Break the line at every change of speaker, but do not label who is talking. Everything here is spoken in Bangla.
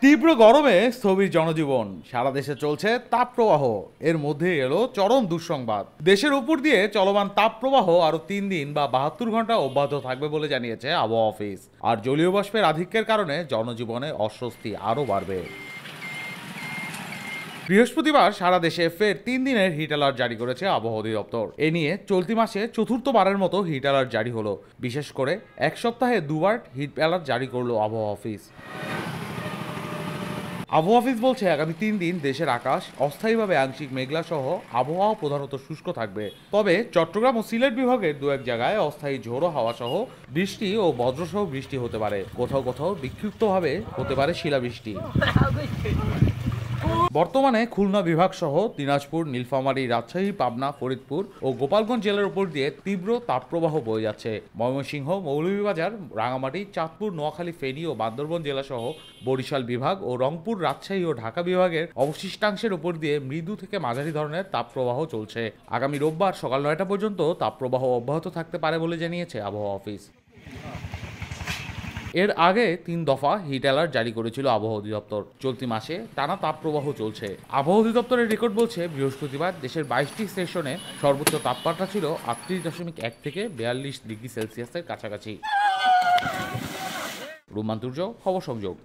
তীব্র গরমে স্থবির জনজীবন, সারা দেশে চলছে তাপপ্রবাহ। এর মধ্যে এলো চরম দুঃসংবাদ। দেশের উপর দিয়ে চলমান তাপপ্রবাহ আরো 3 দিন বা 72 ঘন্টা অব্যাহত থাকবে বলে জানিয়েছে আবহাওয়া অফিস। আর জলীয় বাষ্পের আধিক্যের কারণে জনজীবনে অস্বস্তি আরও বাড়বে। বৃহস্পতিবার সারা দেশে ফের 3 দিনের হিট অ্যালার্ট জারি করেছে আবহাওয়া অধিদপ্তর। এ নিয়ে চলতি মাসে চতুর্থবারের মতো হিট অ্যালার্ট জারি হলো। বিশেষ করে এক সপ্তাহে দুবার হিট অ্যালার্ট জারি করলো আবহাওয়া অফিস। আবহাওয়া অফিস বলছে, আগামী 3 দিন দেশের আকাশ অস্থায়ীভাবে আংশিক মেঘলা সহ আবহাওয়া প্রধানত শুষ্ক থাকবে। তবে চট্টগ্রাম ও সিলেট বিভাগের দু এক জায়গায় অস্থায়ী ঝোড়ো হাওয়া সহ বৃষ্টি ও বজ্রসহ বৃষ্টি হতে পারে। কোথাও কোথাও বিক্ষিপ্তভাবে হতে পারে শিলাবৃষ্টি। বর্তমানে খুলনা বিভাগ সহ দিনাজপুর, নীলফামারী, রাজশাহী, পাবনা, ফরিদপুর ও গোপালগঞ্জ জেলার উপর দিয়ে তীব্র তাপপ্রবাহ বয়ে যাচ্ছে। ময়মনসিংহ, মৌলভীবাজার, রাঙামাটি, চাঁদপুর, নোয়াখালী, ফেনী ও বান্দরবান জেলা সহ বরিশাল বিভাগ ও রংপুর, রাজশাহী ও ঢাকা বিভাগের অবশিষ্টাংশের উপর দিয়ে মৃদু থেকে মাঝারি ধরনের তাপপ্রবাহ চলছে। আগামী রোববার সকাল 9টা পর্যন্ত তাপপ্রবাহ অব্যাহত থাকতে পারে বলে জানিয়েছে আবহাওয়া অফিস। এর আগে 3 দফা হিট অ্যালার্ট জারি করেছিল আবহাওয়া অধিদপ্তর। চলতি মাসে টানা তাপপ্রবাহ চলছে। আবহাওয়া অধিদপ্তরের রেকর্ড বলছে, বৃহস্পতিবার দেশের 22টি স্টেশনে সর্বোচ্চ তাপমাত্রা ছিল 38.1 থেকে 42 ডিগ্রি সেলসিয়াসের কাছাকাছি। রুমান্তুর্য, খবর সংযোগ।